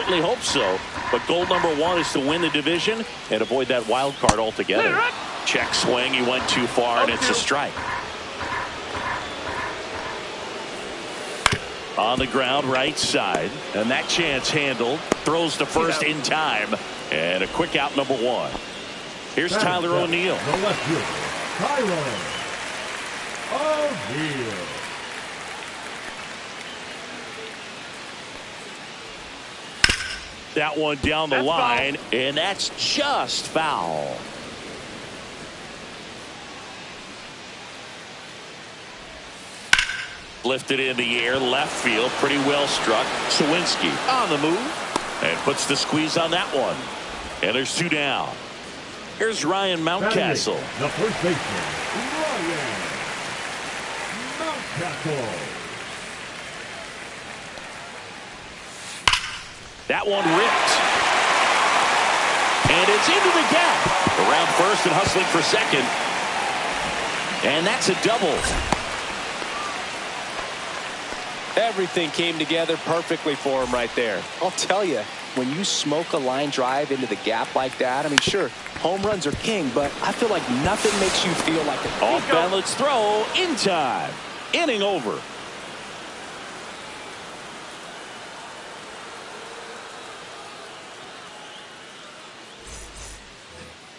certainly hope so. But goal number one is to win the division and avoid that wild card altogether. Check swing. He went too far, and it's a strike. On the ground, right side. And that chance handled. Throws to first in time. And a quick out, number one. Here's Tyler O'Neill. The left fielder, Tyler O'Neill. That one down the line, and that's just foul. Lifted in the air, left field, pretty well struck. Sawinski on the move, and puts the squeeze on that one. And there's two down. Here's Ryan Mountcastle. The first baseman, Ryan Mountcastle. That one ripped. And it's into the gap. Around first and hustling for second. And that's a double. Everything came together perfectly for him right there. I'll tell you, when you smoke a line drive into the gap like that, I mean, sure, home runs are king, but I feel like nothing makes you feel like it. Off balance throw in time. Inning over.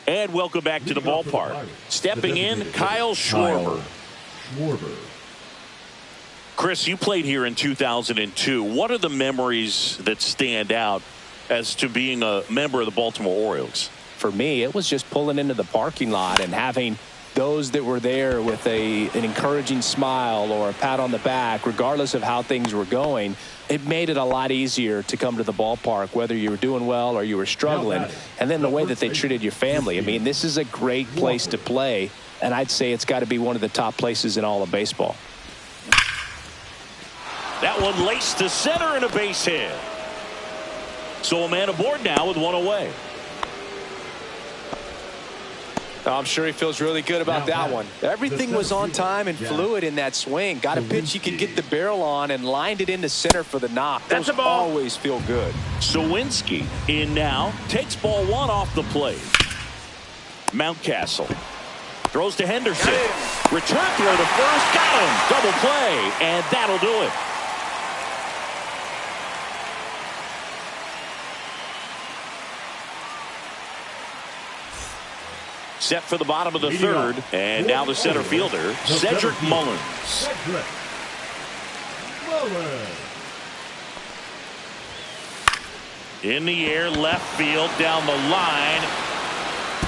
And welcome back to the ballpark. Stepping in, Kyle Schwarber. Chris, you played here in 2002. What are the memories that stand out as to being a member of the Baltimore Orioles? For me, it was just pulling into the parking lot and having those that were there with an encouraging smile or a pat on the back, regardless of how things were going. It made it a lot easier to come to the ballpark, whether you were doing well or you were struggling. And then the way that they treated your family. I mean, this is a great place to play, and I'd say it's got to be one of the top places in all of baseball. That one laced to center and a base hit. So a man aboard now with one away. I'm sure he feels really good about that one. Everything was on time and fluid in that swing. Got a pitch you could get the barrel on and lined it into center for the knock. Those always feel good. Sawinski in now. Takes ball one off the plate. Mountcastle throws to Henderson. Return throw to first. Got him. Double play. And that'll do it. Set for the bottom of the third. And now the center fielder, Cedric Mullins. In the air, left field, down the line.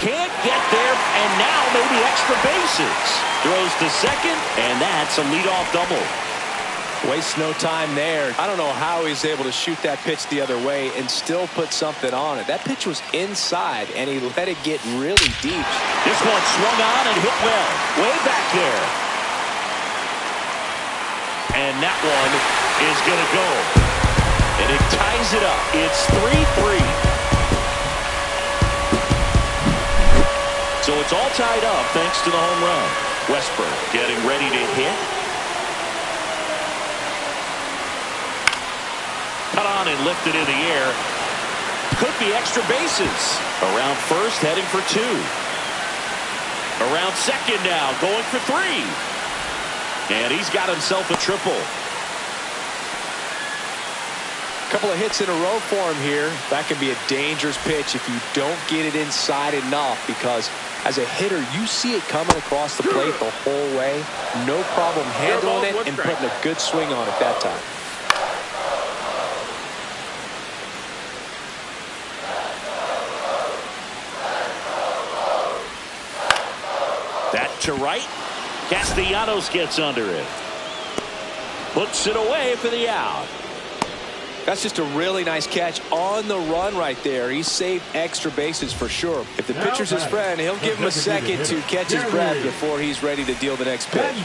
Can't get there, and now maybe extra bases. Throws to second, and that's a leadoff double. Wastes no time there. I don't know how he's able to shoot that pitch the other way and still put something on it. That pitch was inside, and he let it get really deep. This one swung on and hit well. Way back there. And that one is going to go. And it ties it up. It's 3-3. So it's all tied up thanks to the home run. Westburg getting ready to hit. Cut on and lifted in the air. Could be extra bases. Around first, heading for two. Around second now, going for three. And he's got himself a triple. Couple of hits in a row for him here. That can be a dangerous pitch if you don't get it inside enough, because as a hitter, you see it coming across the plate the whole way. No problem handling it and putting a good swing on it that time. That to right. Castellanos gets under it. Puts it away for the out. That's just a really nice catch on the run right there. He saved extra bases for sure. If the pitcher's his friend, he'll give him a second to catch his breath before he's ready to deal the next pitch.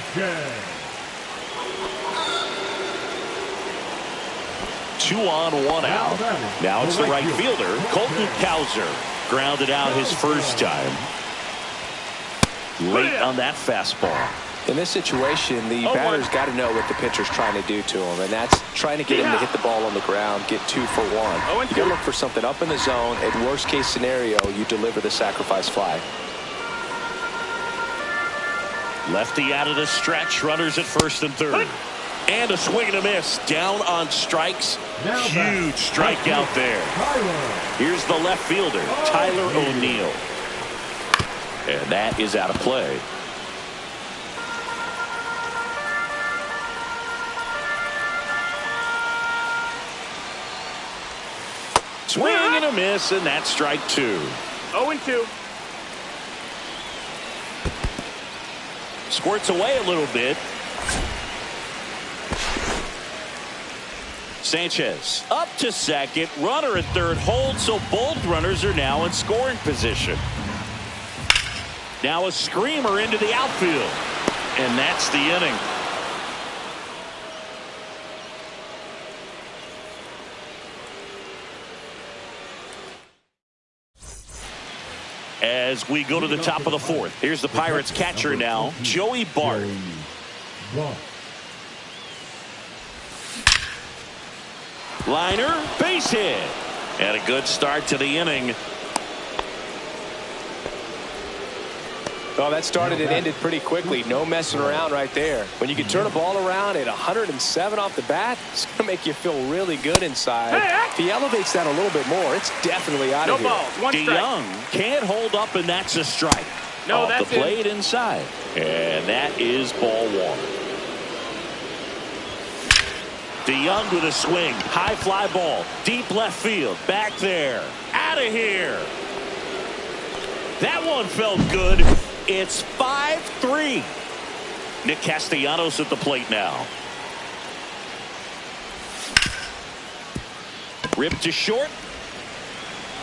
2 on, 1 out. Now it's the right fielder, Colton Cowser. Grounded out his first time. Late on that fastball. In this situation, the batter's got to know what the pitcher's trying to do to him, and that's trying to get him to hit the ball on the ground, get 2 for 1. You got to look for something up in the zone. At worst case scenario, you deliver the sacrifice fly. Lefty out of the stretch, runners at first and third. And a swing and a miss, down on strikes. Huge strikeout there. Here's the left fielder, Tyler O'Neill. And that is out of play. Swing and a miss, and that's strike 2. 0-2. Squirts away a little bit. Sanchez up to second. Runner at third holds, so both runners are now in scoring position. Now a screamer into the outfield. And that's the inning. As we go to the top of the fourth, here's the Pirates catcher now, Joey Bart. Liner, base hit. And a good start to the inning. Oh, that started and ended pretty quickly. No messing around right there. When you can turn a ball around at 107 off the bat, it's going to make you feel really good inside. If he elevates that a little bit more, it's definitely out of here. No balls, 1 strike. DeYoung can't hold up, and that's a strike. No, off that's the plate inside. And that is ball 1. DeYoung with a swing. High fly ball. Deep left field. Back there. Out of here. That one felt good. It's 5-3. Nick Castellanos at the plate now. Ripped to short.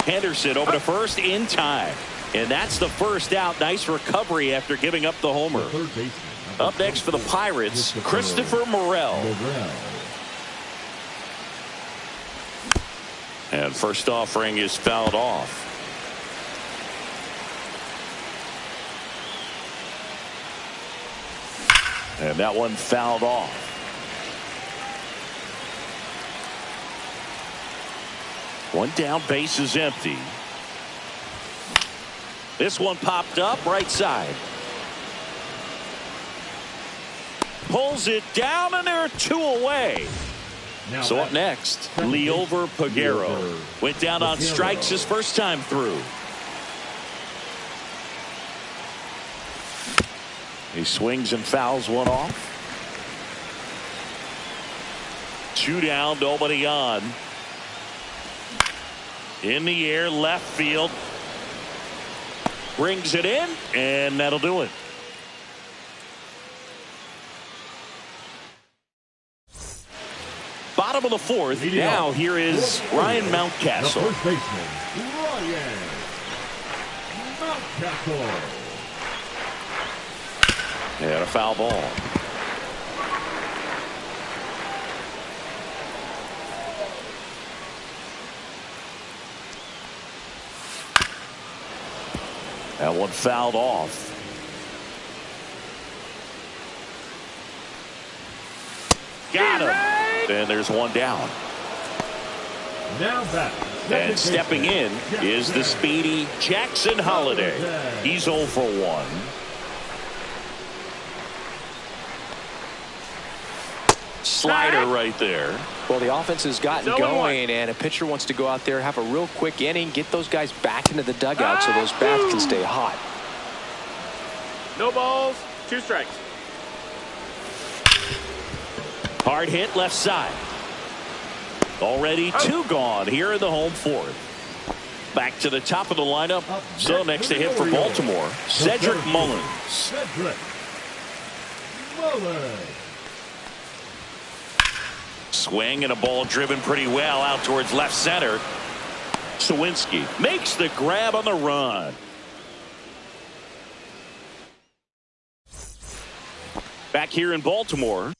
Henderson over to first in time. And that's the first out. Nice recovery after giving up the homer. Up next for the Pirates, Christopher Morel. And first offering is fouled off. And that one fouled off. One down, base is empty. This one popped up right side. Pulls it down, and there are 2 away. So up next, Liover Peguero. Went down on strikes his first time through. He swings and fouls one off. 2 down, nobody on. In the air, left field. Brings it in, and that'll do it. Bottom of the fourth. Now here is Ryan Mountcastle. The first baseman, Ryan Mountcastle. And a foul ball. That one fouled off. Got him. And there's one down. Now back. And stepping in is the speedy Jackson Holliday. He's 0 for 1. Slider right there. Well, the offense has gotten going, and a pitcher wants to go out there, have a real quick inning, get those guys back into the dugout so those bats can stay hot. No balls, 2 strikes. Hard hit left side. Already 2 gone here in the home fourth. Back to the top of the lineup. So next to hit for Baltimore, Cedric Mullins. Cedric Mullins. Swing and a ball driven pretty well out towards left center. Sawinski makes the grab on the run. Back here in Baltimore,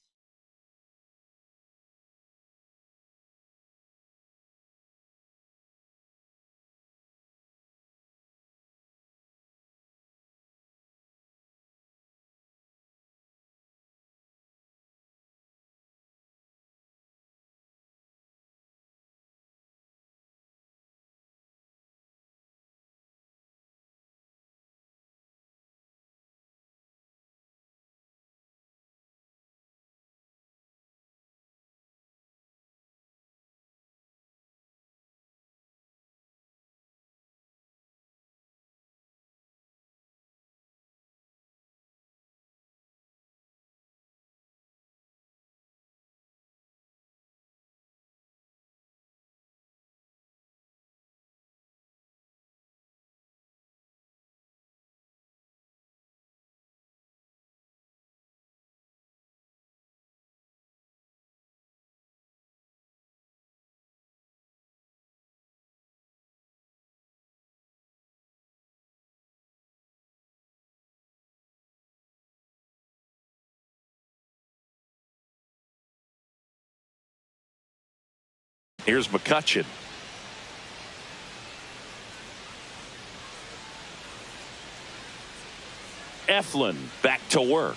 Here's McCutchen. Eflin back to work.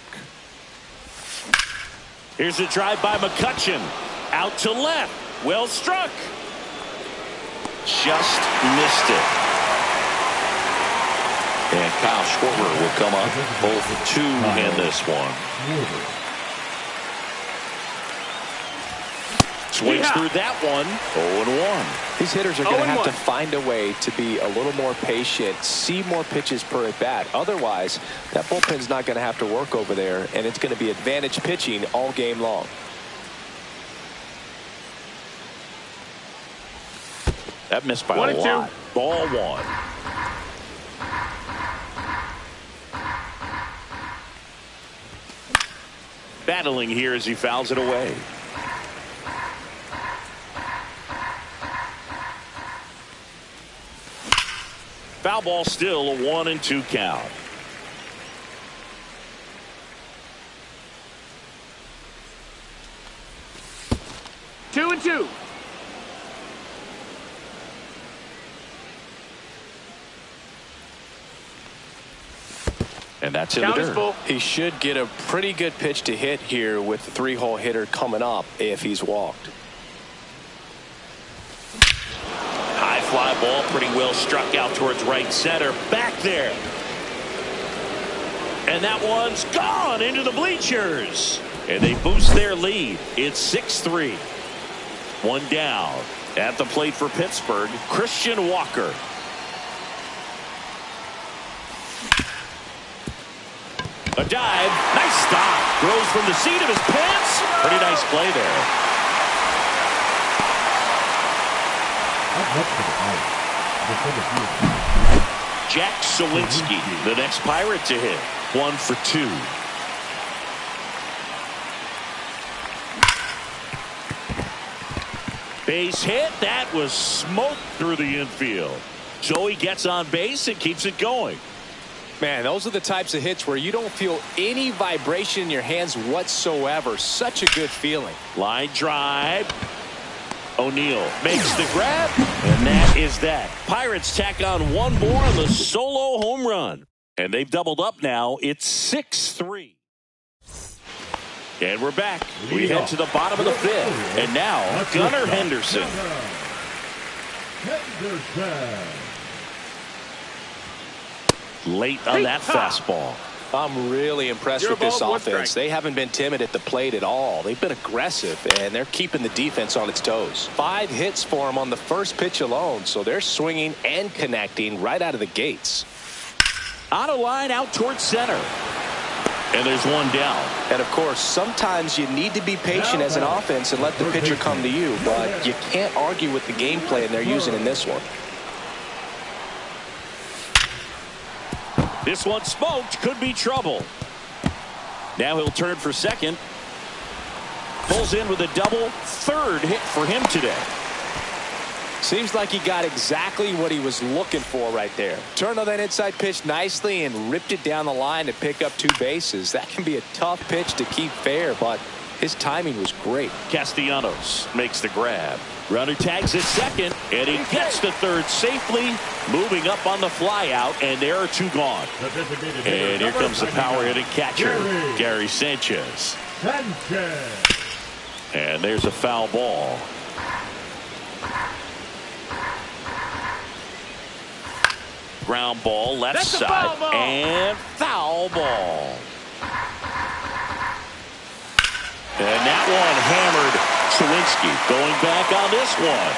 Here's a drive by McCutchen. Out to left. Well struck. Just missed it. And Kyle Schwarber will come up. Both 2 in this one. Swings through that one. 0-1. These hitters are going to have to find a way to be a little more patient, see more pitches per at bat. Otherwise, that bullpen's not going to have to work over there, and it's going to be advantage pitching all game long. That missed by a lot. Ball 1. Battling here as he fouls it away. Foul ball, still a 1-2 count. Two and two. And that's in the dirt. He should get a pretty good pitch to hit here with the 3-hole hitter coming up if he's walked. High fly ball, pretty well struck out towards right center. Back there. And that one's gone into the bleachers. And they boost their lead. It's 6-3. 1 down. At the plate for Pittsburgh, Christian Walker. A dive. Nice stop. Throws from the seat of his pants. Pretty nice play there. Jack Sawinski, the next Pirate to hit. 1 for 2. Base hit. That was smoked through the infield. So he gets on base and keeps it going. Man, those are the types of hits where you don't feel any vibration in your hands whatsoever. Such a good feeling. Line drive. O'Neill makes the grab, and that is that. Pirates tack on 1 more on the solo home run. And they've doubled up now. It's 6-3. And we're back. We head to the bottom of the 5th. And now, Gunnar Henderson. Late on that fastball. I'm really impressed with this offense. They haven't been timid at the plate at all. They've been aggressive, and they're keeping the defense on its toes. 5 hits for them on the first pitch alone, so they're swinging and connecting right out of the gates. On a line out towards center. And there's 1 down. And, of course, sometimes you need to be patient as an offense and let the pitcher come to you, but you can't argue with the game plan they're using in this one. This one smoked. Could be trouble. Now he'll turn for second. Pulls in with a double. 3rd hit for him today. Seems like he got exactly what he was looking for right there. Turned on that inside pitch nicely and ripped it down the line to pick up 2 bases. That can be a tough pitch to keep fair, but his timing was great. Castellanos makes the grab. Runner tags at second, and he gets to 3rd safely, moving up on the fly out, and there are 2 gone. And here comes the power hitting catcher, Gary Sanchez. And there's a foul ball. Ground ball, left side, and foul ball. And that one hammered. Sawinski going back on this one.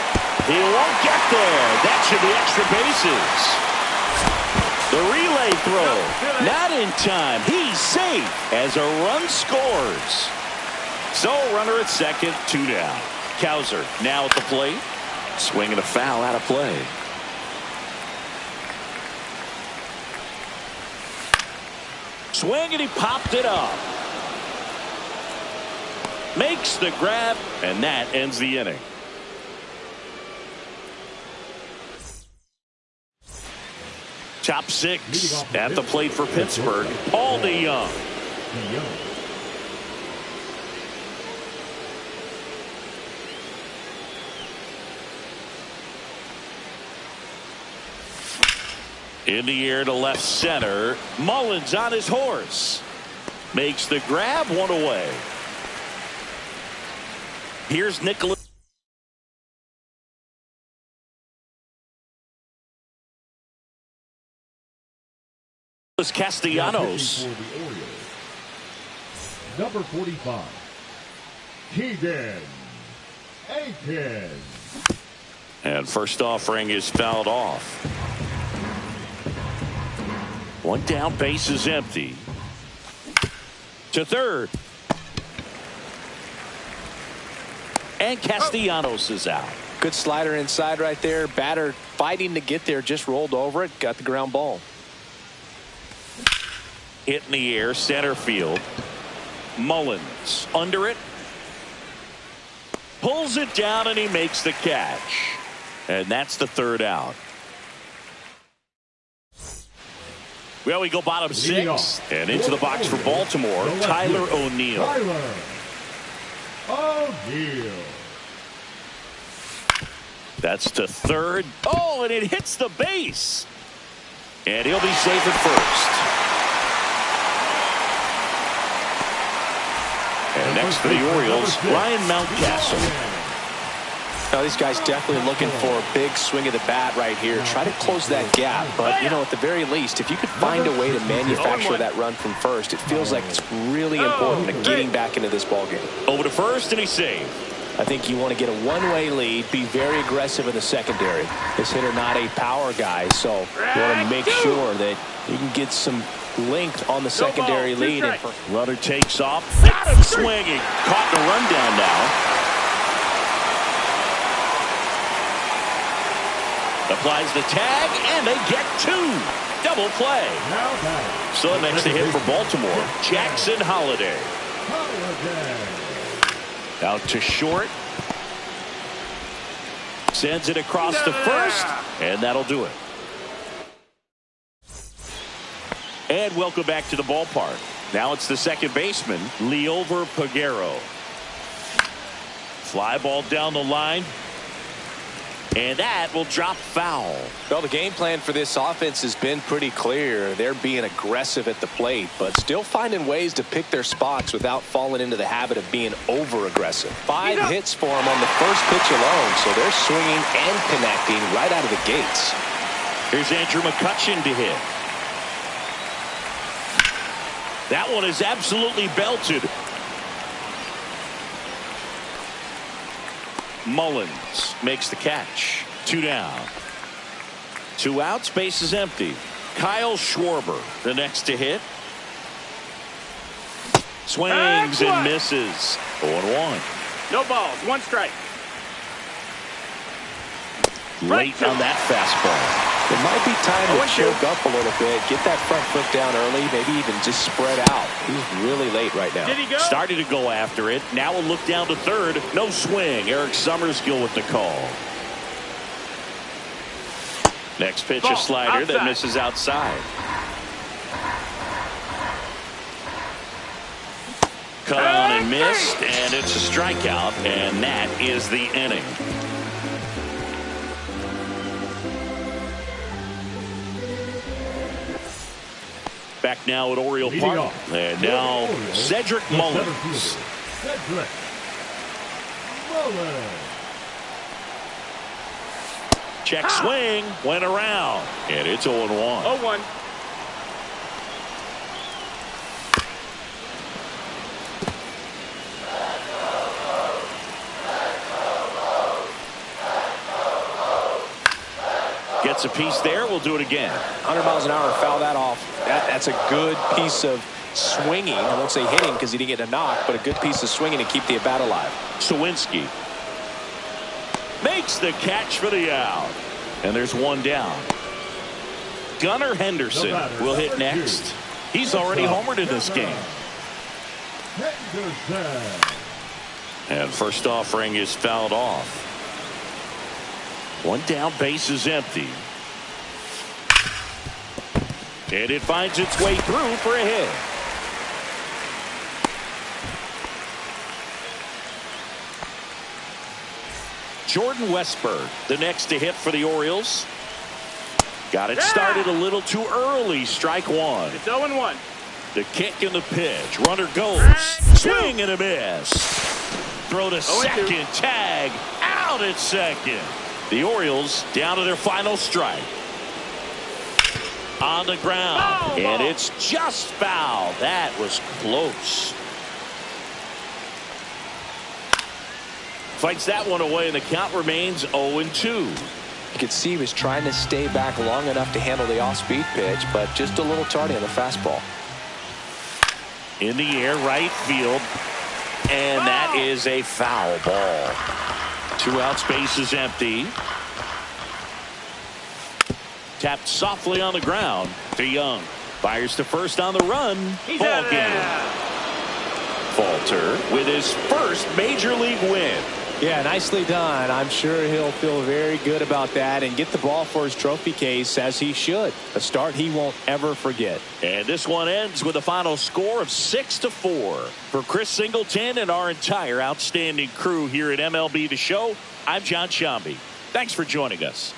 He won't get there. That should be extra bases. The relay throw. Not in time. He's safe as a run scores. So runner at second, 2 down. Cowser now at the plate. Swinging a foul out of play. Swing, and he popped it up. Makes the grab, and that ends the inning. Top 6 at the plate for Pittsburgh, Paul DeYoung. In the air to left center. Mullins on his horse. Makes the grab, one away. Here's Nicholas Castellanos. For the Orioles, number 45, Keegan Aiken. And first offering is fouled off. One down, base is empty. To third. And Castellanos is out. Good slider inside right there. Batter fighting to get there, just rolled over it, got the ground ball. Hit in the air, center field. Mullins under it. Pulls it down and he makes the catch. And that's the third out. Well, we go bottom six. And into the box for Baltimore, Tyler O'Neill. Tyler O'Neill. That's to third. Oh, and it hits the base. And he'll be safe at first. And next for the Orioles, Ryan Mountcastle. Now, these guys definitely looking for a big swing of the bat right here. Try to close that gap. But, you know, at the very least, if you could find a way to manufacture that run from first, it feels like it's really important to getting back into this ballgame. Over to first, and he's saved. I think you want to get a one-way lead, be very aggressive in the secondary. This hitter not a power guy, so you want to make sure that you can get some length on the secondary lead. Runner takes off, swinging, caught in a rundown now. Applies the tag, and they get two. Double play. So next to hit for Baltimore, Jackson Holiday. Out to short. Sends it across to first, and that'll do it. And welcome back to the ballpark. Now it's the second baseman, Leover Peguero. Fly ball down the line. And that will drop foul. Well, the game plan for this offense has been pretty clear. They're being aggressive at the plate, but still finding ways to pick their spots without falling into the habit of being over-aggressive. 5 hits for them on the first pitch alone, so they're swinging and connecting right out of the gates. Here's Andrew McCutchen to hit. That one is absolutely belted. Mullins makes the catch. 2 down. 2 outs, base is empty. Kyle Schwarber, the next to hit. Swings and misses. 0-1. No balls, 1 strike. Late on that fastball. It might be time to choke up a little bit, get that front foot down early, maybe even just spread out. He's really late right now. Did he go? Started to go after it. Now we'll look down to third. No swing. Eric Summerskill with the call. Next pitch, a slider that misses outside. Cut on and missed, and it's a strikeout, and that is the inning. Back now at Oriole Park. And now Cedric Mullins. Cedric Mullins. Check swing. Went around. And it's 0-1. 0-1. Gets a piece there. We'll do it again. 100 miles an hour, foul that off. That's a good piece of swinging. I won't say hitting because he didn't get a knock, but a good piece of swinging to keep the at-bat alive. Sawinski makes the catch for the out. And there's 1 down. Gunnar Henderson will hit next. He's already homered in this game. And first offering is fouled off. 1 down, base is empty. And it finds its way through for a hit. Jordan Westburg, the next to hit for the Orioles. Got it started a little too early. Strike one. It's 0-1. The kick and the pitch. Runner goes. Swing and a miss. Throw to second. Tag out at second. The Orioles down to their final strike. On the ground. And it's just foul. That was close. Fights that one away, and the count remains 0-2. You could see he was trying to stay back long enough to handle the off-speed pitch, but just a little tardy on the fastball. In the air, right field. And that is a foul ball. 2 out, space is empty. Tapped softly on the ground to Young. Fires to first on the run. Ball game. Falter with his first major league win. Yeah, nicely done. I'm sure he'll feel very good about that and get the ball for his trophy case, as he should. A start he won't ever forget. And this one ends with a final score of 6-4. For Chris Singleton and our entire outstanding crew here at MLB The Show, I'm John Shambi. Thanks for joining us.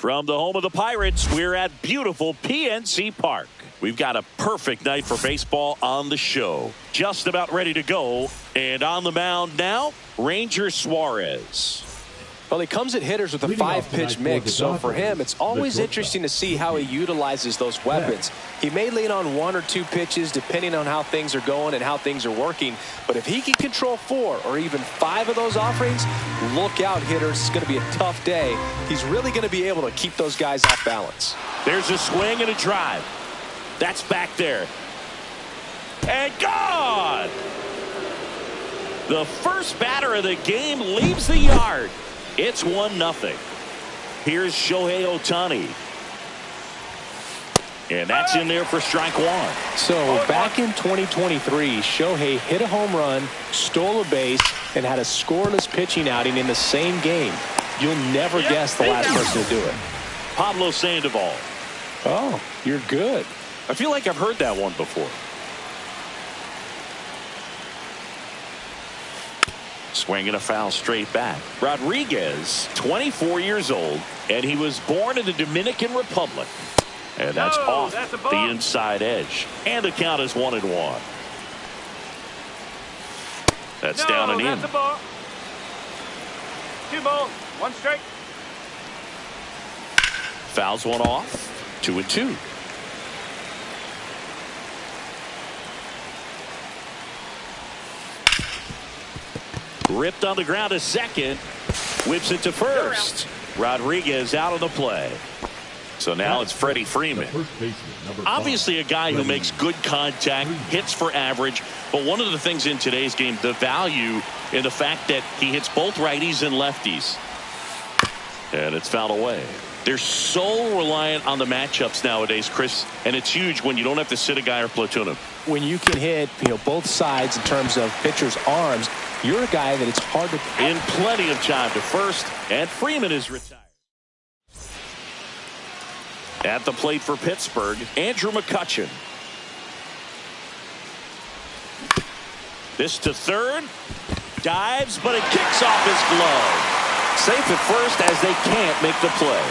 From the home of the Pirates, we're at beautiful PNC Park. We've got a perfect night for baseball on the show. Just about ready to go. And on the mound now, Ranger Suarez. Well, he comes at hitters with a 5-pitch mix, so for him, it's always interesting to see how he utilizes those weapons. He may lean on 1 or 2 pitches depending on how things are going and how things are working, but if he can control 4 or even 5 of those offerings, look out, hitters. It's going to be a tough day. He's really going to be able to keep those guys off balance. There's a swing and a drive. That's back there. And gone! The first batter of the game leaves the yard. It's 1-0. Here's Shohei Ohtani. And that's in there for strike 1. So back in 2023, Shohei hit a home run, stole a base, and had a scoreless pitching outing in the same game. You'll never guess the last person to do it. Pablo Sandoval. Oh, you're good. I feel like I've heard that one before. Swinging a foul straight back. Rodriguez, 24 years old, and he was born in the Dominican Republic. And that's off the inside edge. And the count is 1-1. That's down and in. 2 balls, 1 strike. Fouls one off. 2-2. Ripped on the ground to second. Whips it to first. Rodriguez out of the play. So now it's Freddie Freeman. Obviously a guy who makes good contact, hits for average. But one of the things in today's game, the value in the fact that he hits both righties and lefties. And it's fouled away. They're so reliant on the matchups nowadays, Chris, and it's huge when you don't have to sit a guy or platoon him. When you can hit, both sides in terms of pitchers' arms, you're a guy that it's hard to. In plenty of time to first, and Freeman is retired. At the plate for Pittsburgh, Andrew McCutchen. This to third. Dives, but it kicks off his glove. Safe at first as they can't make the play.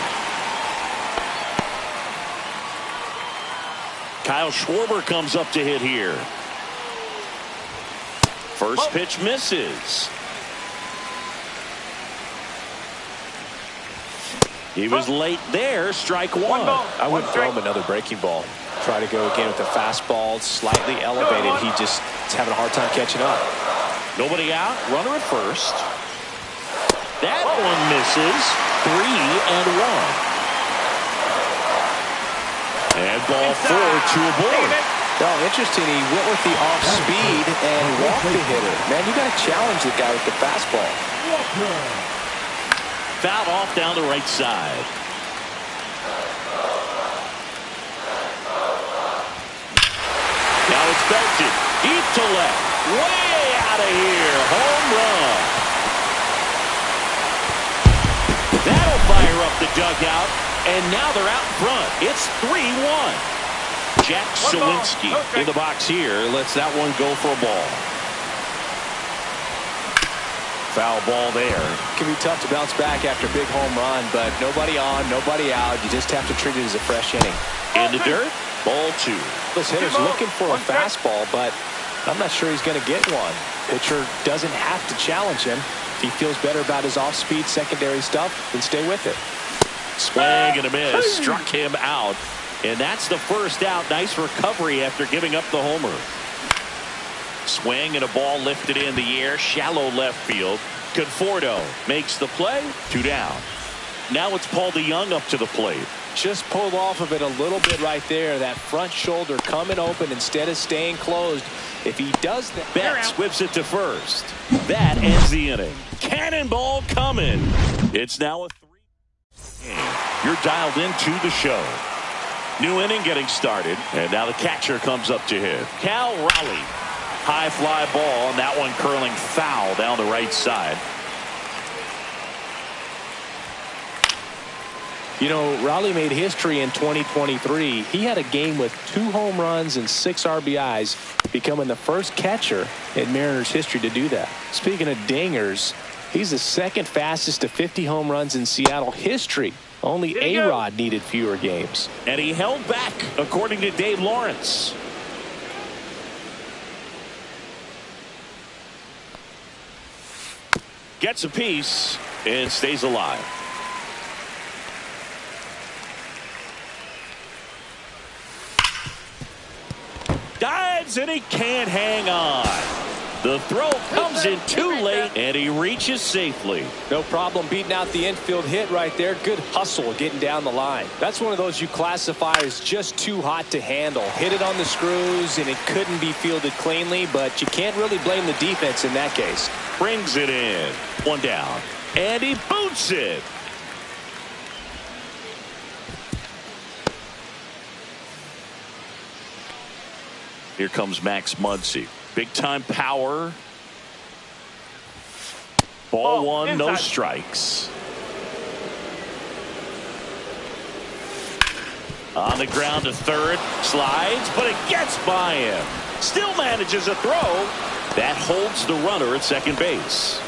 Kyle Schwarber comes up to hit here. First pitch misses. He was late there. Strike 1. I wouldn't throw him another breaking ball. Try to go again with the fastball, slightly elevated. He just is having a hard time catching up. Nobody out. Runner at first. That one misses. 3-1. And ball 4 to a board. Well, interesting. He went with the off speed and walked the hitter. Man, you got to challenge the guy with the fastball. Fouled off down the right side. Now it's belted deep to left. Way out of here. Home run. That'll fire up the dugout. And now they're out front. It's 3-1. Jack Sawinski in the box here. Lets that one go for a ball. Foul ball there. It can be tough to bounce back after a big home run, but nobody on, nobody out. You just have to treat it as a fresh inning. In the dirt, ball 2. This hitter's looking for a fastball, but I'm not sure he's going to get one. Pitcher doesn't have to challenge him. If he feels better about his off-speed secondary stuff, then stay with it. Swing and a miss. Struck him out. And that's the first out. Nice recovery after giving up the homer. Swing and a ball lifted in the air. Shallow left field. Conforto makes the play. 2 down. Now it's Paul DeYoung up to the plate. Just pulled off of it a little bit right there. That front shoulder coming open instead of staying closed. If he does that. Betts whips it to first. That ends the inning. Cannonball coming. It's now a 3. You're dialed into the show. New inning getting started. And now the catcher comes up to hit. Cal Raleigh. High fly ball. And that one curling foul down the right side. Raleigh made history in 2023. He had a game with 2 home runs and 6 RBIs, becoming the first catcher in Mariners history to do that. Speaking of dingers, He's the second fastest to 50 home runs in Seattle history. Only A-Rod needed fewer games. And he held back, according to Dave Lawrence. Gets a piece and stays alive. Dives and he can't hang on. The throw comes in too late and he reaches safely. No problem beating out the infield hit right there. Good hustle getting down the line. That's one of those you classify as just too hot to handle. Hit it on the screws and it couldn't be fielded cleanly, but you can't really blame the defense in that case. Brings it in. One down. And he boots it. Here comes Max Muncy. Big time power. Ball one, no strikes. On the ground to third. Slides, but it gets by him. Still manages a throw. That holds the runner at second base.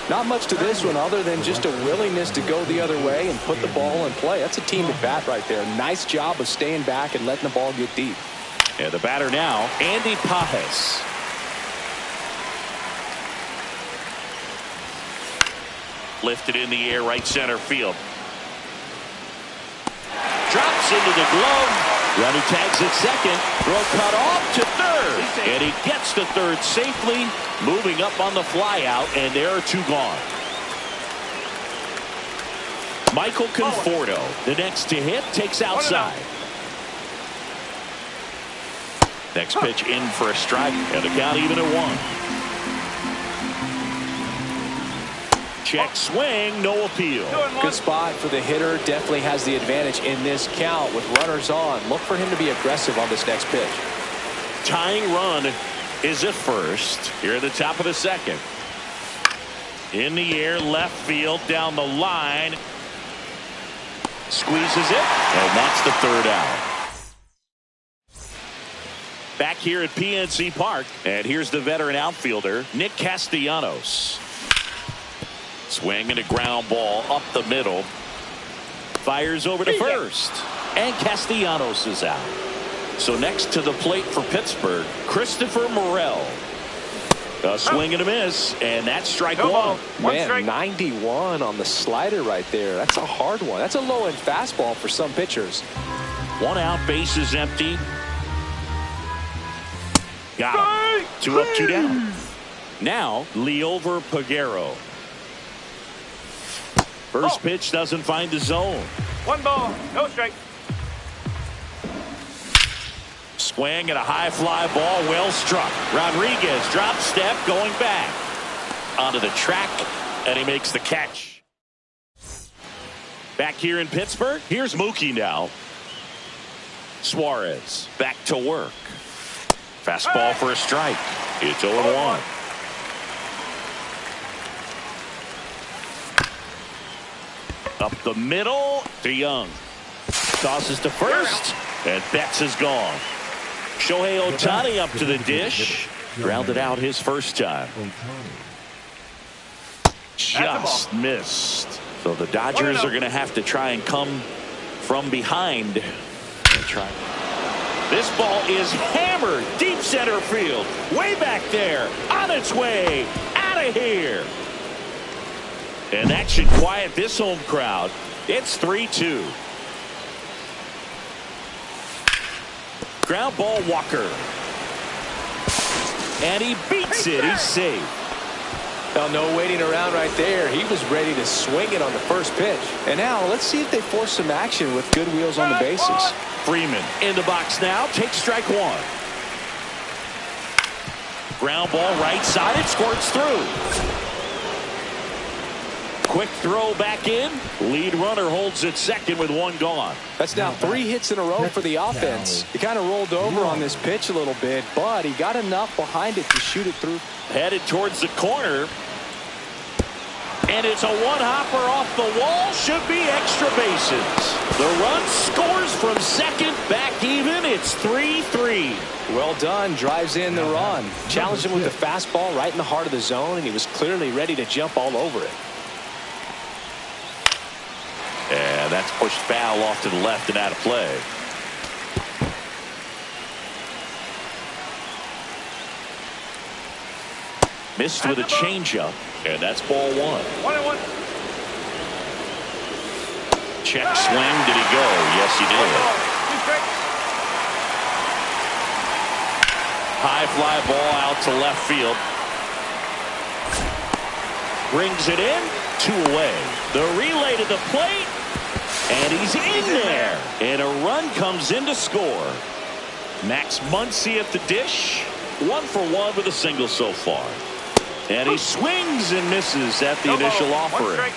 Not much to this one other than just a willingness to go the other way and put the ball in play. That's a team at bat right there. Nice job of staying back and letting the ball get deep. And the batter now, Andy Pajes. Lifted in the air, right center field. Drops into the glove. Runner tags at second. Throw cut off to third. And he gets to third safely. Moving up on the fly out, and there are two gone. Michael Conforto, the next to hit, takes outside. Next pitch in for a strike, and the count even at one. Check swing, no appeal. Good spot for the hitter. Definitely has the advantage in this count with runners on. Look for him to be aggressive on this next pitch. Tying run is at first. Here at the top of the second. In the air, left field, down the line. Squeezes it, and that's the third out. Back here at PNC Park, and here's the veteran outfielder, Nick Castellanos. Swing and a ground ball up the middle. Fires over to first, and Castellanos is out. So next to the plate for Pittsburgh, Christopher Morel. A swing and a miss, and that's strike one. Man, 91 on the slider right there. That's a hard one. That's a low-end fastball for some pitchers. One out, base is empty. Got him. Two up, two down. Now, Liover Peguero. First pitch doesn't find the zone. One ball, no strike. Swing and a high fly ball, well struck. Rodriguez drop step, going back onto the track, and he makes the catch. Back here in Pittsburgh, here's Mookie now. Suarez back to work. Fastball for a strike. It's 0-1. Up the middle to Young. Tosses to first, and Betts is gone. Shohei Ohtani up to the dish. Grounded out his first time. Just missed. So the Dodgers are going to have to try and come from behind. This ball is hammered deep center field. Way back there. On its way. Out of here. And that should quiet this home crowd. It's 3-2. Ground ball, Walker. And he beats it. He's safe. Well, no waiting around right there. He was ready to swing it on the first pitch. And now let's see if they force some action with good wheels on the bases. Freeman in the box now. Takes strike one. Ground ball right side. It squirts through. Quick throw back in. Lead runner holds at second with one gone. That's now 3 hits in a row for the offense. He kind of rolled over on this pitch a little bit, but he got enough behind it to shoot it through. Headed towards the corner. And it's a one-hopper off the wall. Should be extra bases. The run scores from second. Back even. It's 3-3. Well done. Drives in the run. Challenged him with the fastball right in the heart of the zone, and he was clearly ready to jump all over it. And that's pushed foul off to the left and out of play. Missed with a changeup, and that's ball one. 1-1. Check swing. Did he go? Yes, he did. 2 strikes. High fly ball out to left field. Brings it in. 2 away. The relay to the plate. And he's in there. And a run comes in to score. Max Muncy at the dish. 1 for 1 with a single so far. And he swings and misses at the initial offering.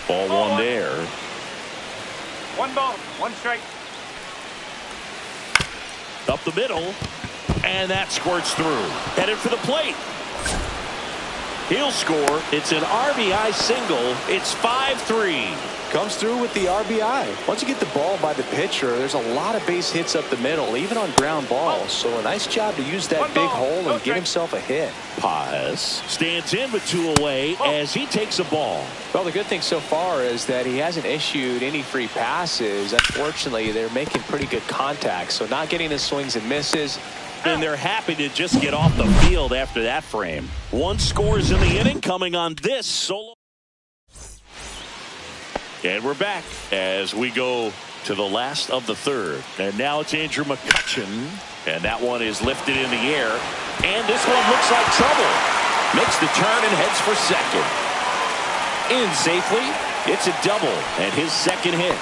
Ball 1 there. 1 ball, 1 strike. Up the middle. And that squirts through. Headed for the plate. He'll score. It's an RBI single. It's 5-3. Comes through with the RBI. Once you get the ball by the pitcher, there's a lot of base hits up the middle, even on ground balls. So a nice job to use that big hole and get himself a hit. Paz stands in with 2 away as he takes a ball. Well, the good thing so far is that he hasn't issued any free passes. Unfortunately, they're making pretty good contact, so not getting the swings and misses. And they're happy to just get off the field after that frame. 1 scores in the inning coming on this solo. And we're back as we go to the last of the third. And now it's Andrew McCutchen. And that one is lifted in the air. And this one looks like trouble. Makes the turn and heads for second. In safely. It's a double and his second hit.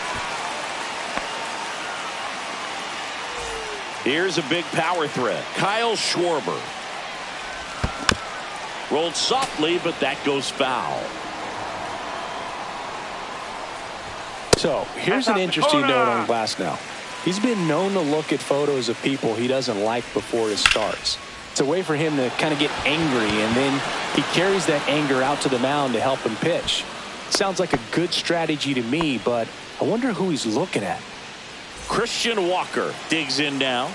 Here's a big power threat. Kyle Schwarber. Rolled softly, but that goes foul. So here's an interesting note on Glasnow. He's been known to look at photos of people he doesn't like before his starts. It's a way for him to kind of get angry, and then he carries that anger out to the mound to help him pitch. Sounds like a good strategy to me, but I wonder who he's looking at. Christian Walker digs in now.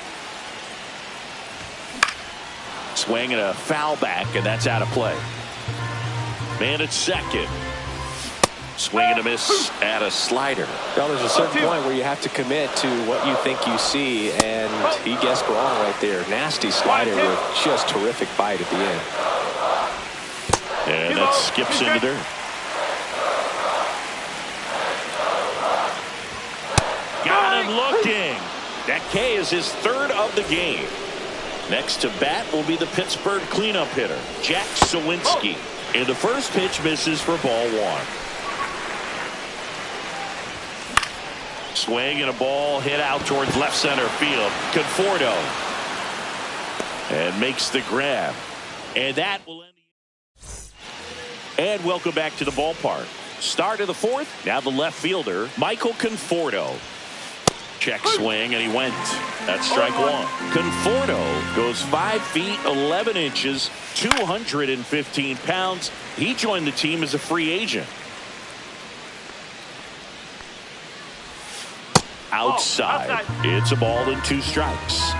Swing and a foul back, and that's out of play. Man at second. Swing and a miss at a slider. Well, there's a certain point where you have to commit to what you think you see, and he guessed wrong right there. Nasty slider with just terrific bite at the end. And that skips into dirt. Got him looking. That K is his 3rd of the game. Next to bat will be the Pittsburgh cleanup hitter, Jack Sawinski. And the first pitch misses for ball 1. Swing and a ball hit out towards left center field. Conforto. And makes the grab. And that will end the... And welcome back to the ballpark. Start of the 4th. Now the left fielder, Michael Conforto. Check swing, and he went. That's strike 1. Conforto goes 5 feet 11 inches, 215 pounds. He joined the team as a free agent. Outside. It's a ball and 2 strikes.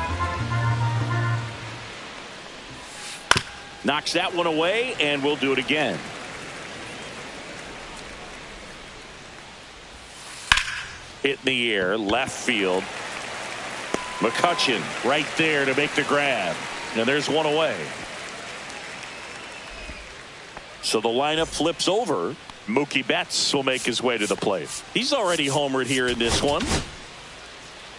Knocks that one away, and we'll do it again. Hit in the air, left field. McCutchen right there to make the grab. And there's one away. So the lineup flips over. Mookie Betts will make his way to the plate. He's already homered here in this one.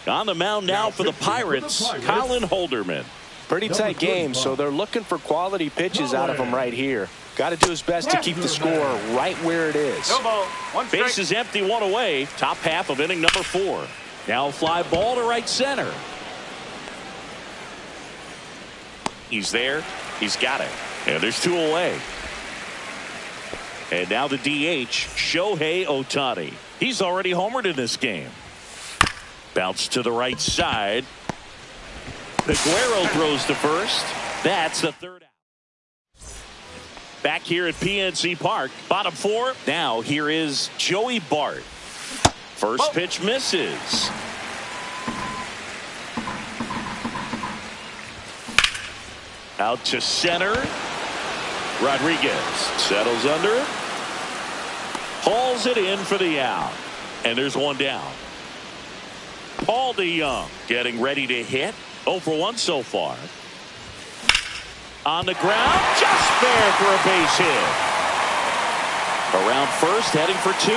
On the mound now for the Pirates, Colin Holderman. Pretty tight game, so they're looking for quality pitches out of him right here. Got to do his best to keep the score right where it is. No ball, 1 strike. Base is empty, 1 away. Top half of inning number 4. Now a fly ball to right center. He's there. He's got it. And there's 2 away. And now the DH, Shohei Ohtani. He's already homered in this game. Bounce to the right side. Aguero throws to first. That's the 3rd out. back here at PNC Park. Bottom four. Now here is Joey Bart. First pitch misses. Out to center. Rodriguez settles under it. Hauls it in for the out. And there's one down. Paul DeYoung getting ready to hit. 0 for 1 so far. On the ground, just fair for a base hit. Around first, heading for 2.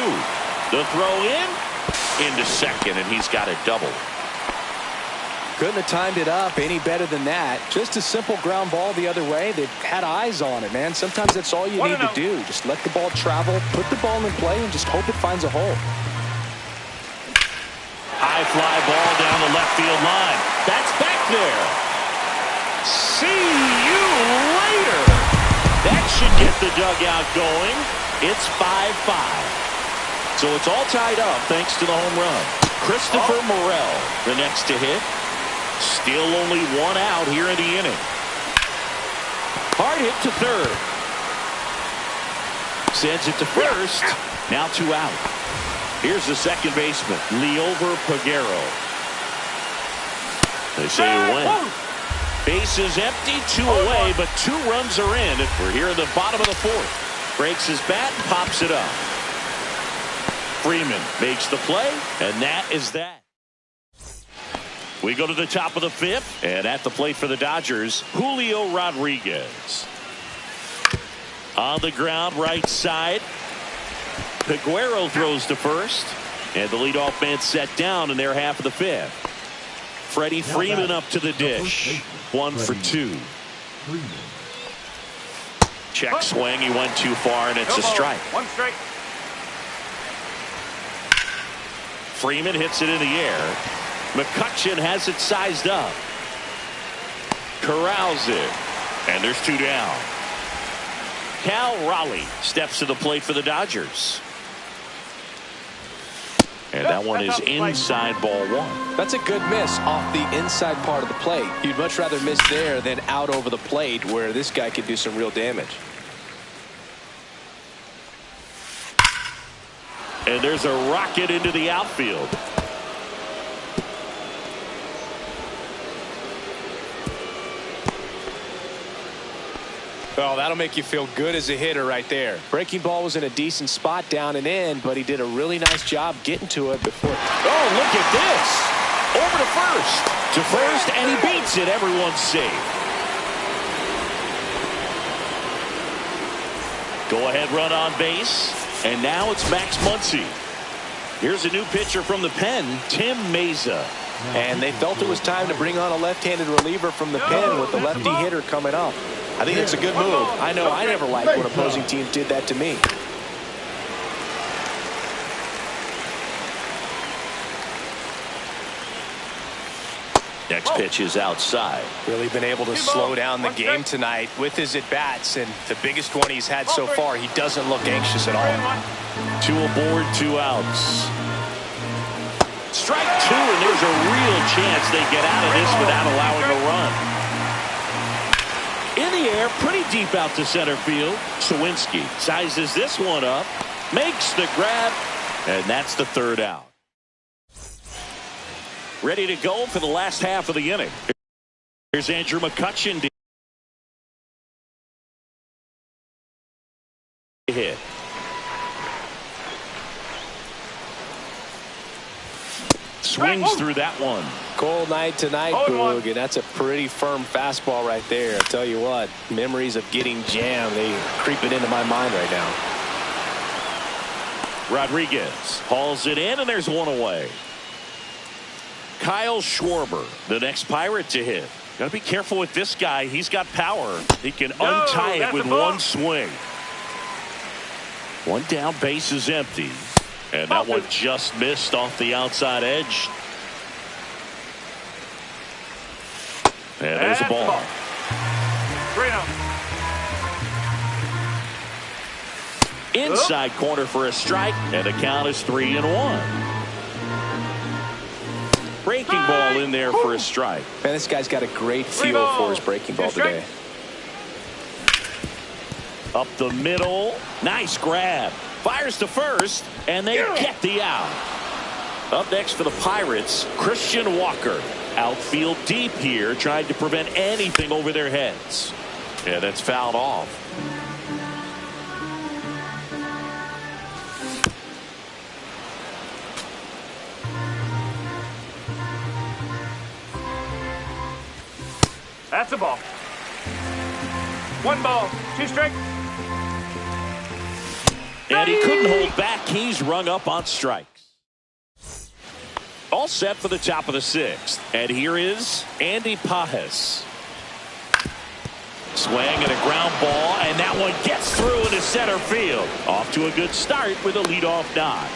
The throw into second, and he's got a double. Couldn't have timed it up any better than that. Just a simple ground ball the other way. They've had eyes on it, man. Sometimes that's all you need to do. Just let the ball travel, put the ball in play, and just hope it finds a hole. High fly ball down the left field line. That's back there. See you later. That should get the dugout going. It's 5-5. So it's all tied up thanks to the home run. Christopher Morel, the next to hit. Still only 1 out here in the inning. Hard hit to third. Sends it to first. Now 2 out. Here's the second baseman, Liover Peguero. They say he went. Base is empty, 2 away, but 2 runs are in. We're here in the bottom of the 4th. Breaks his bat, pops it up. Freeman makes the play, and that is that. We go to the top of the 5th, and at the plate for the Dodgers, Julio Rodriguez. On the ground, right side. Peguero throws to first, and the leadoff man set down in their half of the 5th. Freddie Freeman up to the dish. 1 for 2. Check swing. He went too far, and it's a strike. 1 strike. Freeman hits it in the air. McCutchen has it sized up. Corrals it. And there's 2 down. Cal Raleigh steps to the plate for the Dodgers. And that one is inside ball 1. That's a good miss off the inside part of the plate. You'd much rather miss there than out over the plate where this guy could do some real damage. And there's a rocket into the outfield. Oh, that'll make you feel good as a hitter right there. Breaking ball was in a decent spot down and in, but he did a really nice job getting to it before. Oh, look at this. Over to first. To first, and he beats it. Everyone's safe. Go ahead run on base. And now it's Max Muncy. Here's a new pitcher from the pen, Tim Meza. And they felt it was time to bring on a left-handed reliever from the pen with the lefty hitter coming up. I think it's a good move. I know I never liked when opposing teams did that to me. Next pitch is outside. Really been able to slow down the game tonight with his at-bats, and the biggest one he's had so far, he doesn't look anxious at all. 2 aboard, 2 outs. Strike 2, and there's a real chance they get out of this without allowing a run. In the air, pretty deep out to center field. Sawinski sizes this one up, makes the grab, and that's the 3rd out. Ready to go for the last half of the inning. Here's Andrew McCutchen to hit. Swings through that one. Cold night tonight, Boog, and that's a pretty firm fastball right there. I tell you what, memories of getting jammed, they creeping into my mind right now. Rodriguez hauls it in, and there's 1 away. Kyle Schwarber, the next Pirate to hit. Got to be careful with this guy. He's got power. He can untie it with 1 swing. 1 down, base is empty. And that one just missed off the outside edge. And there's a ball. Inside corner for a strike, and the count is 3-1. Breaking ball in there for a strike. Man, this guy's got a great feel for his breaking ball today. Up the middle. Nice grab. Fires to first, and they get the out. Up next for the Pirates, Christian Walker. Outfield deep here, trying to prevent anything over their heads. Yeah, that's fouled off. That's a ball. 1 ball, 2 strikes. And he couldn't hold back. He's rung up on strikes. All set for the top of the 6th. And here is Andy Pajes. Swing and a ground ball, and that one gets through into center field. Off to a good start with a leadoff nod.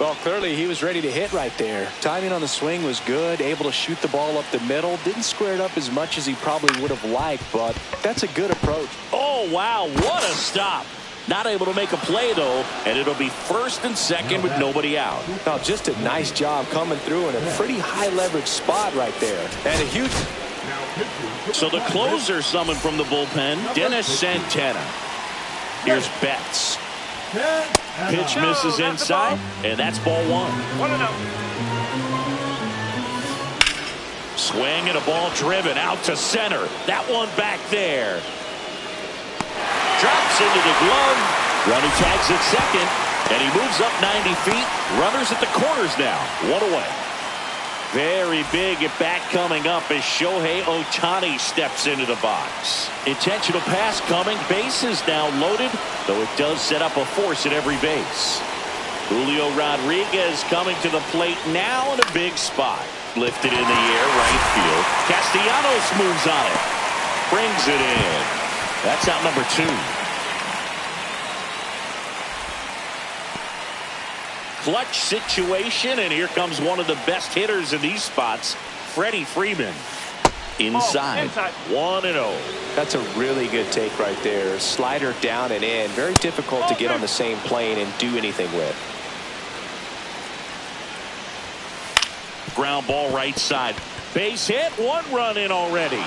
Well, clearly he was ready to hit right there. Timing on the swing was good, able to shoot the ball up the middle. Didn't square it up as much as he probably would have liked, but that's a good approach. Oh, wow, what a stop. Not able to make a play, though, and it'll be 1st and 2nd with nobody out. Oh, just a nice job coming through in a pretty high-leverage spot right there. And a huge... So the closer summoned from the bullpen, Dennis Santana. Here's Betts. Pitch misses inside, and that's ball 1. 1-0. Swing and a ball driven out to center. That one back there. Drops into the glove. Runner tags at second, and he moves up 90 feet. Runners at the corners now. 1 away. Very big at bat coming up as Shohei Ohtani steps into the box. Intentional pass coming. Bases now loaded, though it does set up a force at every base. Julio Rodriguez coming to the plate now in a big spot. Lifted in the air, right field. Castellanos moves on it. Brings it in. That's out number 2. Clutch situation, and here comes one of the best hitters in these spots, Freddie Freeman. Inside. 1-0. That's a really good take right there. Slider down and in. Very difficult to get on the same plane and do anything with. Ground ball right side. Base hit. 1 run in already.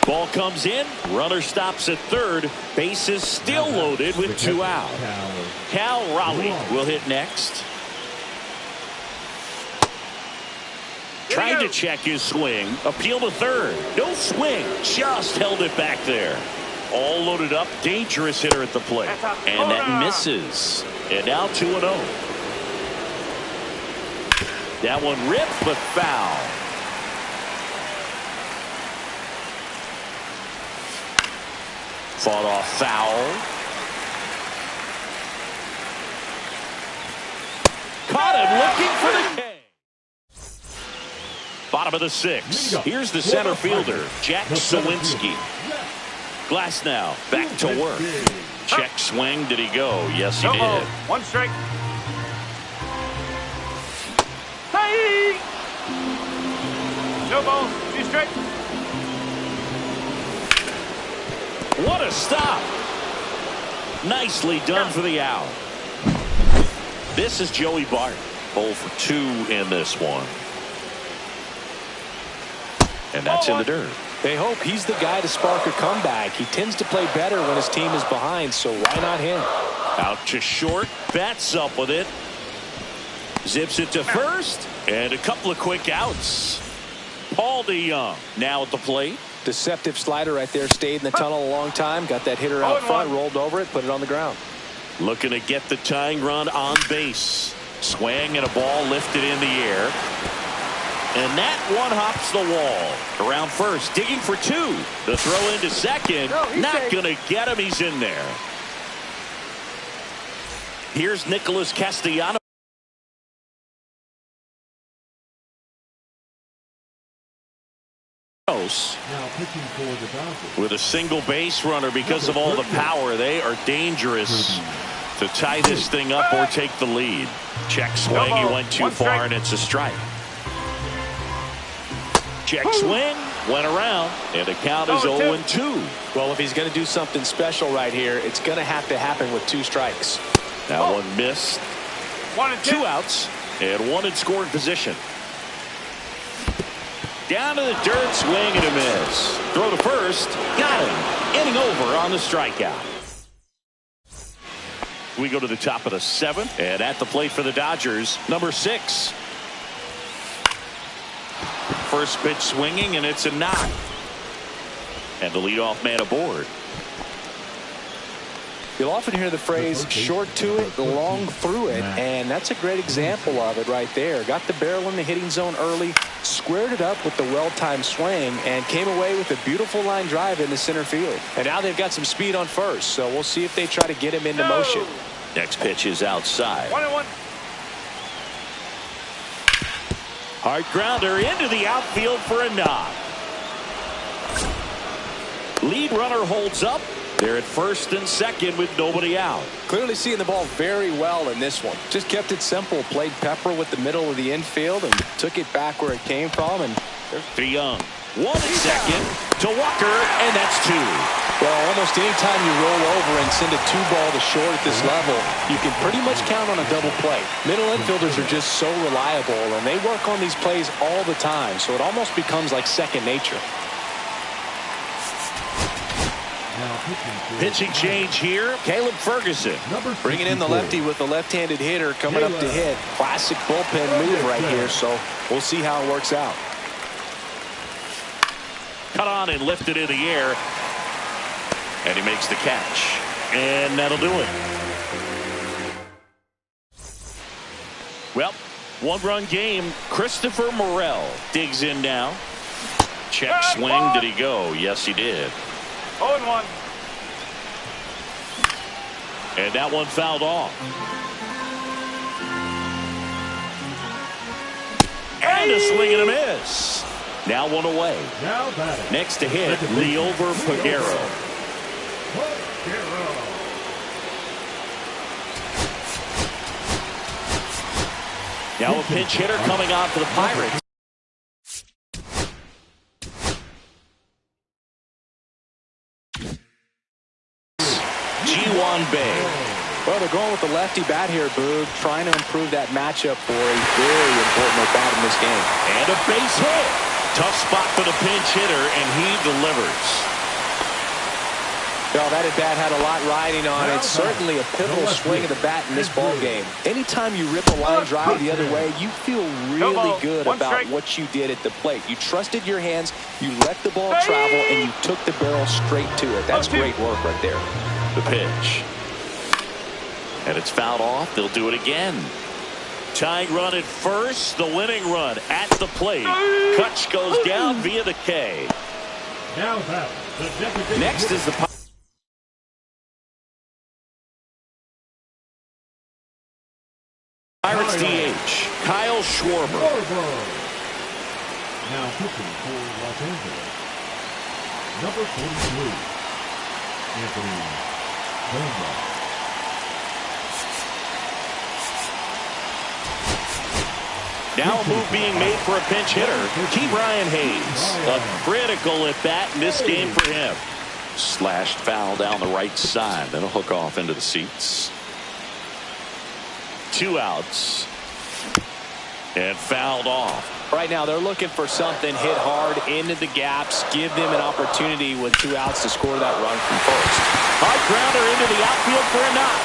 Ball comes in. Runner stops at third. Bases still loaded with 2 out. Cal Raleigh will hit next. Trying to check his swing. Appeal to third. No swing. Just held it back there. All loaded up. Dangerous hitter at the plate. And that misses. And now 2-0. That one ripped but foul. Fought off foul. Caught him looking for the K. Bottom of the 6th. Here's the center fielder, Jack Sawinski. Glass now, back to work. Check swing. Did he go? Yes, he did. 1 strike. Hey! No ball, 2 strikes. What a stop. Nicely done for the out. This is Joey Bart. 0 for 2 in this one. And that's in the dirt. They hope he's the guy to spark a comeback. He tends to play better when his team is behind, so why not him? Out to short. Bats up with it. Zips it to first. And a couple of quick outs. Paul DeYoung now at the plate. Deceptive slider right there. Stayed in the tunnel a long time. Got that hitter out front. Rolled over it. Put it on the ground. Looking to get the tying run on base. Swing and a ball lifted in the air. And that one hops the wall. Around first. Digging for 2. The throw into second. Not going to get him. He's in there. Here's Nicholas Castellanos. With a single base runner because of all the power. They are dangerous to tie this thing up or take the lead. Check swing. He went too far, and it's a strike. Check swing. Went around, and the count is 0-2. Well, if he's going to do something special right here, it's going to have to happen with 2 strikes. That one missed. 1 and 2 outs, and 1 in scoring position. Down to the dirt, swing and a miss. Throw to first, got him. Inning over on the strikeout. We go to the top of the 7th, and at the plate for the Dodgers, number 6. First pitch swinging, and it's a knock. And the leadoff man aboard. You'll often hear the phrase short to it, long through it, and that's a great example of it right there. Got the barrel in the hitting zone early, squared it up with the well-timed swing, and came away with a beautiful line drive into center field. And now they've got some speed on first, so we'll see if they try to get him into motion. Next pitch is outside. 1-1. Hard grounder into the outfield for a knock. Lead runner holds up. They're at first and second with nobody out. Clearly seeing the ball very well in this one. Just kept it simple. Played pepper with the middle of the infield and took it back where it came from. And to Young. 1 second to Walker, and that's 2. Well, almost any time you roll over and send a 2-ball to short at this level, you can pretty much count on a double play. Middle infielders are just so reliable, and they work on these plays all the time, so it almost becomes like second nature. Pitching change here, Caleb Ferguson. Bringing in the lefty with the left-handed hitter coming up to hit. Classic bullpen move right here, so we'll see how it works out. Cut on and lifted in the air. And he makes the catch. And that'll do it. Well, 1-run game. Christopher Morel digs in now. Check swing. Did he go? Yes, he did. 0-1. And that one fouled off. And a swing and a miss. Now one away. Next to hit, Liover Peguero. Now a pinch hitter coming on for the Pirates. G1 Bay. Well, they're going with the lefty bat here, Boog, trying to improve that matchup for a very important at-bat in this game. And a base hit. Tough spot for the pinch hitter, and he delivers. Well, that at-bat had a lot riding on it. Certainly a pivotal swing of the bat in this ball game. Anytime you rip a line drive the other way, you feel really good about what you did at the plate. You trusted your hands, you let the ball travel, and you took the barrel straight to it. That's great work right there. The pitch. And it's fouled off. They'll do it again. Tying run at first. The winning run at the plate. Kutch goes down via the K. Next is the Pirates DH, Kyle Schwarber. Now pitching for Los Angeles, number 43, Anthony Bamba. Now a move being made for a pinch hitter, Key Brian Hayes. A critical at bat in this game for him. Slashed foul down the right side. That'll hook off into the seats. 2 outs. And fouled off. Right now they're looking for something hit hard into the gaps. Give them an opportunity with 2 outs to score that run from first. Hard grounder into the outfield for a knock.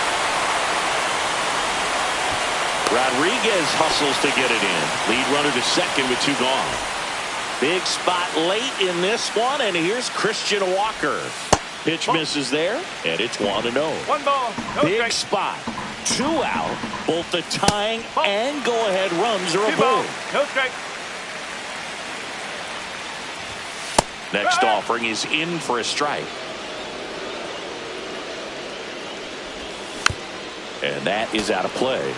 Rodriguez hustles to get it in. Lead runner to second with 2 gone. Big spot late in this one, and here's Christian Walker. Pitch misses there, and it's 1-0. 1 ball. No Big strike. spot. 2 out. Both the tying and go-ahead runs are 2 ball. aboard. No strike. Next offering is in for a strike. And that is out of play.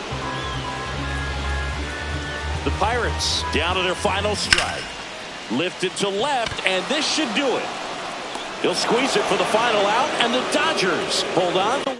The Pirates down to their final strike. Lifted to left, and this should do it. He'll squeeze it for the final out, and the Dodgers hold on.